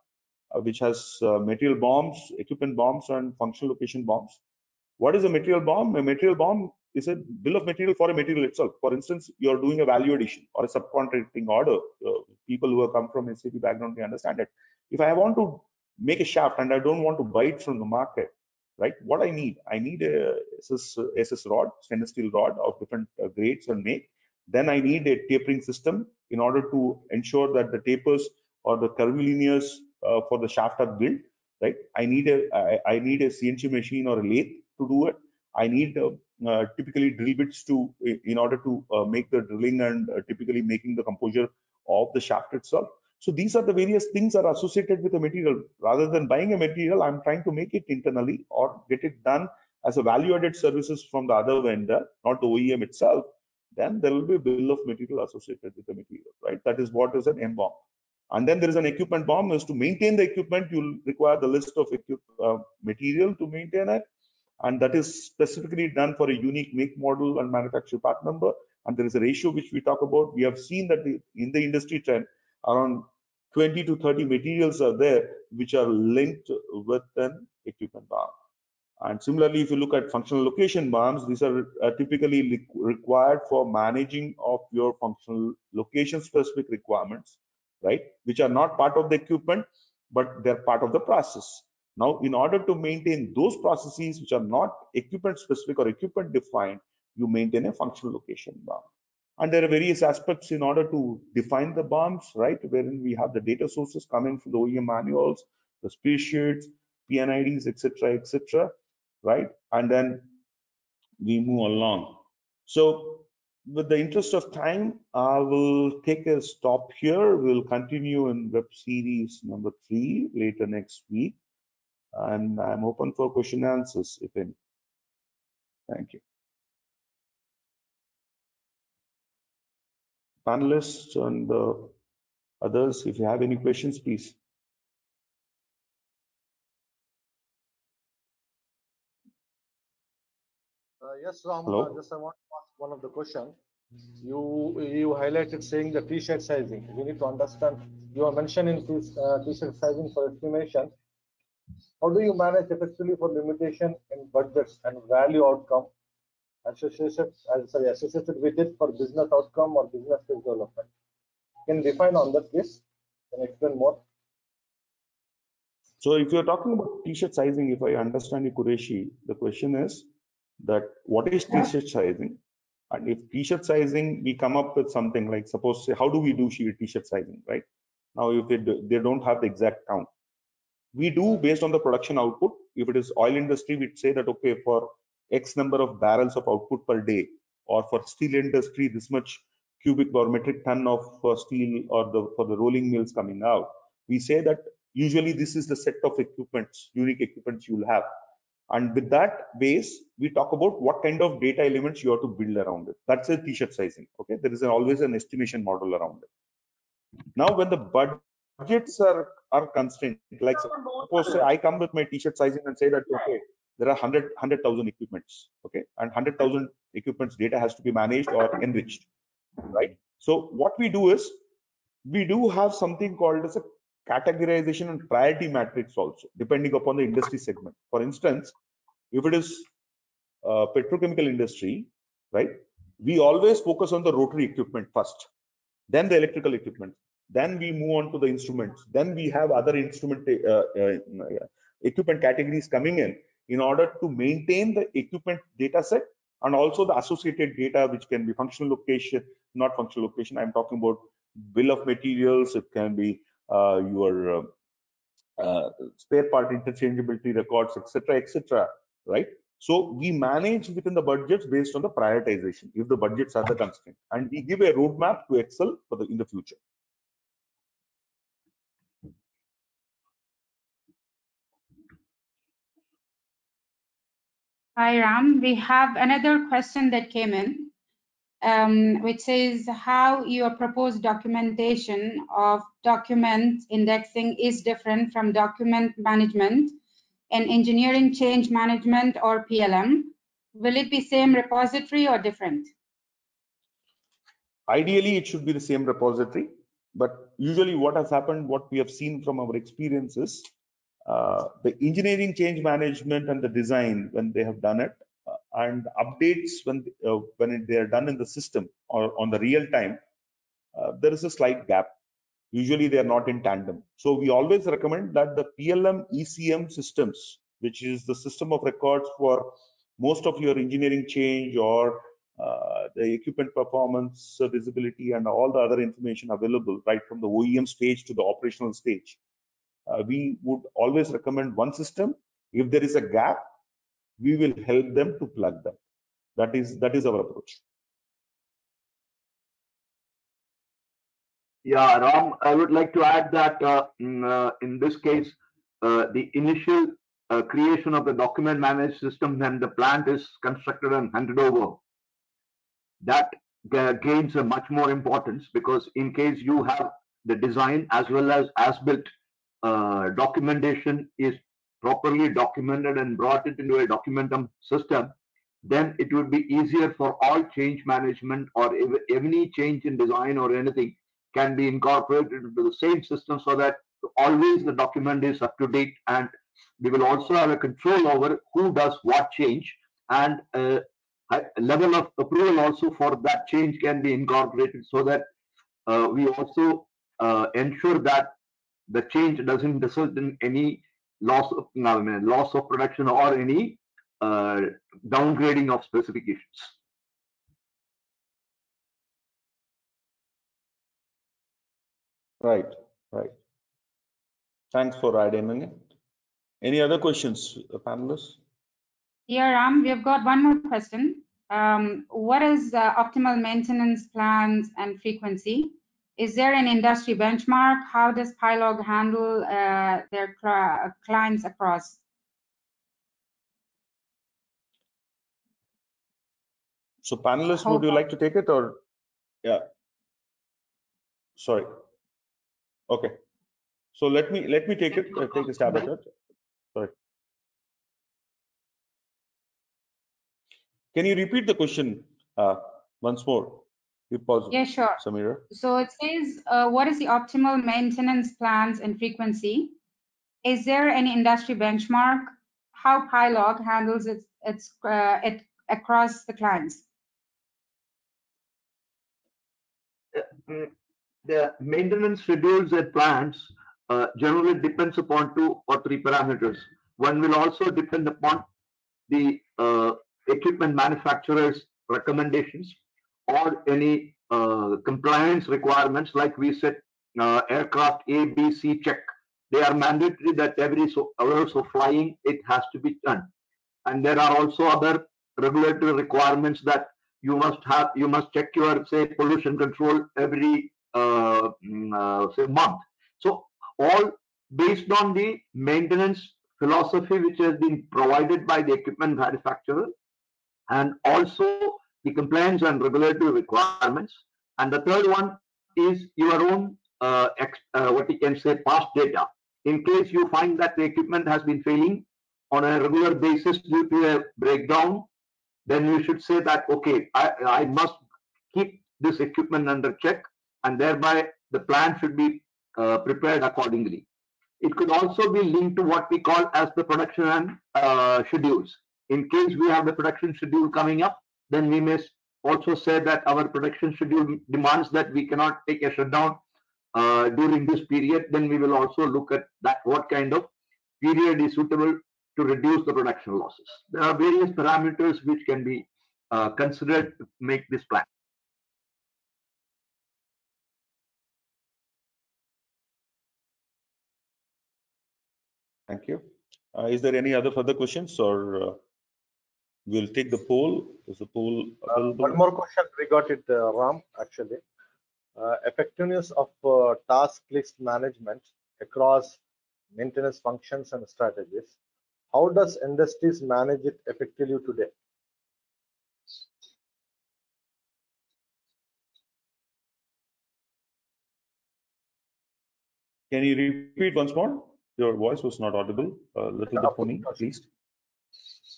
which has material BOMs, equipment BOMs, and functional location BOMs. What is a material BOM? A material BOM is a bill of material for a material itself. For instance, you're doing a value addition or a subcontracting order. People who have come from SAP background, they understand it. If I want to make a shaft and I don't want to buy it from the market, right? What I need a SS rod, stainless steel rod of different grades and make. Then I need a tapering system in order to ensure that the tapers or the curvilinears for the shaft are built, right? I need a CNC machine or a lathe to do it. I need typically drill bits in order to make the drilling and typically making the composure of the shaft itself. So these are the various things that are associated with the material. Rather than buying a material, I'm trying to make it internally or get it done as a value-added services from the other vendor, not the OEM itself. Then there will be a bill of material associated with the material, right? That is what is an MBOM. And then there is an equipment BOM. Is to maintain the equipment, you'll require the list of material to maintain it. And that is specifically done for a unique make, model, and manufacturer part number. And there is a ratio which we talk about. We have seen that in the industry trend, around 20 to 30 materials are there which are linked with an equipment BOM. And similarly, if you look at functional location BOMs, these are typically required for managing of your functional location specific requirements, right? Which are not part of the equipment, but they're part of the process. Now, in order to maintain those processes which are not equipment specific or equipment defined, you maintain a functional location BOM. And there are various aspects in order to define the BOMs, right? Wherein we have the data sources coming from the OEM manuals, the speed sheets, PNIDs, etc., right? And then we move along. So with the interest of time, I will take a stop here. We'll continue in web series number 3 later next week. And I'm open for question and answers, if any. Thank you. Panelists and others, if you have any questions, please. Yes, Ram, Hello? just I want to ask one of the question. You highlighted saying the t-shirt sizing. We need to understand, you are mentioning this t-shirt sizing for estimation. How do you manage effectively for limitation in budgets and value outcome associated with it for business outcome or business case development? Can you define on that, please? Can you explain more? So if you're talking about t-shirt sizing, if I understand you, Qureshi, the question is that what is t-shirt sizing? And if t-shirt sizing, we come up with something like, suppose, say, how do we do t-shirt sizing, right? Now, if they don't have the exact count, we do based on the production output. If it is oil industry, we'd say that, okay, for X number of barrels of output per day, or for steel industry, this much cubic or metric ton of steel or for the rolling mills coming out. We say that usually this is the set of equipments, unique equipments you'll have. And with that base, we talk about what kind of data elements you have to build around it. That's a t-shirt sizing. Okay, there is always an estimation model around it. Now, when the budgets are constrained, like suppose say I come with my t-shirt sizing and say that, okay, there are 100,000 equipments, okay, and 100,000 equipments data has to be managed or enriched, right? So what we do is we do have something called as a categorization and priority matrix also, depending upon the industry segment. For instance, if it is petrochemical industry, right, we always focus on the rotary equipment first, then the electrical equipment, then we move on to the instruments, then we have other instrument equipment categories coming in order to maintain the equipment data set and also the associated data, which can be functional location, not functional location. I'm talking about bill of materials. It can be your spare part interchangeability records, etc., right? So we manage within the budgets based on the prioritization, if the budgets are the constraint, and we give a roadmap to Excel for in the future. Hi, Ram. We have another question that came in, which says how your proposed documentation of document indexing is different from document management and engineering change management or PLM. Will it be same repository or different? Ideally, it should be the same repository, but usually what has happened, what we have seen from our experiences, the engineering change management and the design, when they have done it, and updates when they are done in the system or on the real time, there is a slight gap. Usually they are not in tandem. So we always recommend that the PLM ECM systems, which is the system of records for most of your engineering change or the equipment performance, visibility, and all the other information available right from the OEM stage to the operational stage. We would always recommend one system. If there is a gap, we will help them to plug them. That is our approach. Yeah, Ram, I would like to add that in this case, the initial creation of the document managed system when the plant is constructed and handed over, that gains a much more importance, because in case you have the design as well as built documentation is properly documented and brought it into a documentum system, then it would be easier for all change management or any change in design or anything can be incorporated into the same system, so that always the document is up to date, and we will also have a control over who does what change, and level of approval also for that change can be incorporated, so that we also ensure that the change doesn't result in any loss of production or any downgrading of specifications. Right. Thanks for adding it. Any other questions, panelists? Yeah, Ram, we've got one more question. What is optimal maintenance plans and frequency? Is there an industry benchmark? How does Pilog handle their clients across? So panelists, would you like to take it, or? Yeah. Sorry. Okay. So let me take it. Take a stab at it. Sorry. Can you repeat the question once more, if possible? Yeah, sure. Samira. So it says, what is the optimal maintenance plans and frequency? Is there any industry benchmark? How Pilog handles it across the clients? The maintenance schedules at plants generally depends upon 2 or 3 parameters. One will also depend upon the equipment manufacturer's recommendations or any compliance requirements, like we said, aircraft A, B, C check. They are mandatory that every hours of flying it has to be done. And there are also other regulatory requirements that you must check your, say, pollution control every say month. So all based on the maintenance philosophy which has been provided by the equipment manufacturer, and also the compliance and regulatory requirements. And the third one is your own what you can say past data. In case you find that the equipment has been failing, on a regular basis due to a breakdown, then you should say that, okay, I must keep this equipment under check, and thereby the plan should be prepared accordingly. It could also be linked to what we call as the production schedules. In case we have the production schedule coming up, then we may also say that our production schedule demands that we cannot take a shutdown during this period. Then we will also look at that, what kind of period is suitable to reduce the production losses. There are various parameters which can be considered to make this plan. Thank you. Is there any other further questions, or we'll take the poll? Is the poll available? One more question. We got it, Ram, actually. Effectiveness of task list management across maintenance functions and strategies. How does industries manage it effectively today? Can you repeat once more? Your voice was not audible. A little bit for me, please.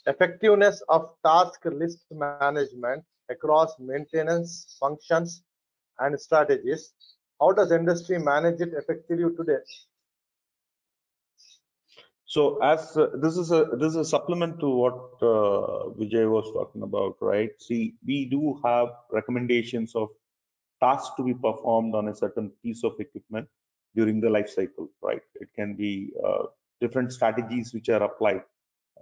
Effectiveness of task list management across maintenance functions and strategies. How does industry manage it effectively today? So, as this is a supplement to what Vijay was talking about, right? See, we do have recommendations of tasks to be performed on a certain piece of equipment during the life cycle, right? It can be different strategies which are applied.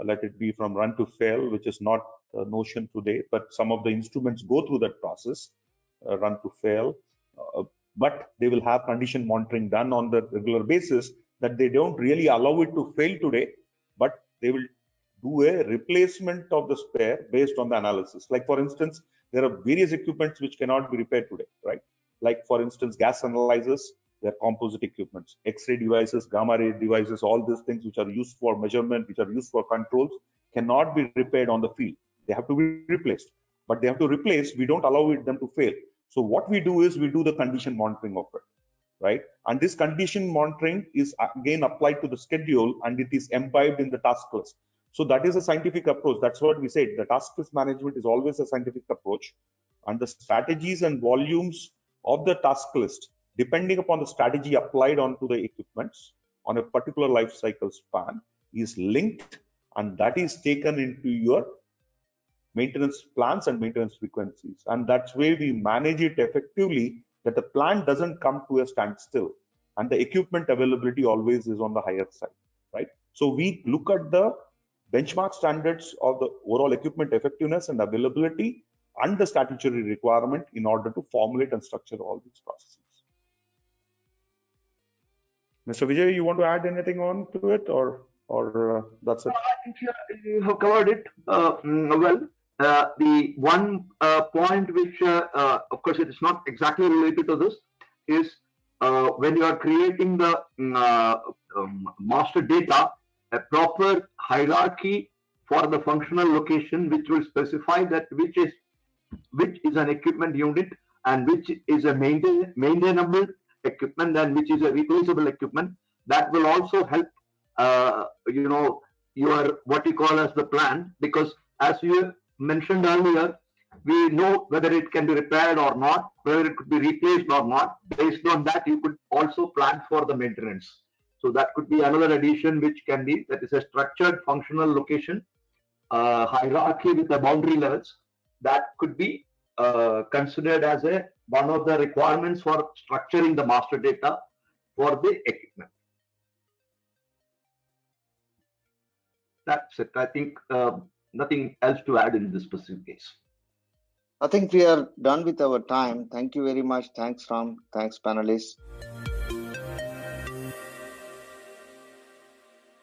Let it be from run to fail, which is not a notion today, but some of the instruments go through that process, run to fail, but they will have condition monitoring done on the regular basis, that they don't really allow it to fail today, but they will do a replacement of the spare based on the analysis. Like, for instance, there are various equipments which cannot be repaired today, right? Like, for instance, gas analyzers, they're composite equipments, X-ray devices, gamma ray devices, all these things which are used for measurement, which are used for controls, cannot be repaired on the field. They have to be replaced. But they have to replace, we don't allow them to fail. So what we do is we do the condition monitoring of it, right? And this condition monitoring is again applied to the schedule, and it is imbibed in the task list. So that is a scientific approach. That's what we said. The task list management is always a scientific approach, and the strategies and volumes of the task list, depending upon the strategy applied onto the equipments on a particular life cycle span, is linked, and that is taken into your maintenance plans and maintenance frequencies. And that's where we manage it effectively, that the plant doesn't come to a standstill, and the equipment availability always is on the higher side, right? So we look at the benchmark standards of the overall equipment effectiveness and availability and the statutory requirement in order to formulate and structure all these processes. Mr. Vijay, you want to add anything on to it, or that's it? I think you have covered it well. The one point which, of course, it is not exactly related to this, is when you are creating the master data, a proper hierarchy for the functional location, which will specify that which is an equipment unit and which is a maintainable equipment and which is a replaceable equipment. That will also help your what you call as the plan, because as you mentioned earlier, we know whether it can be repaired or not, whether it could be replaced or not. Based on that, you could also plan for the maintenance. So that could be another addition which can be, that is a structured functional location hierarchy with the boundary levels. That could be considered as one of the requirements for structuring the master data for the equipment. That's it. I think nothing else to add in this specific case. I think we are done with our time. Thank you very much. Thanks, Ram. Thanks, panelists.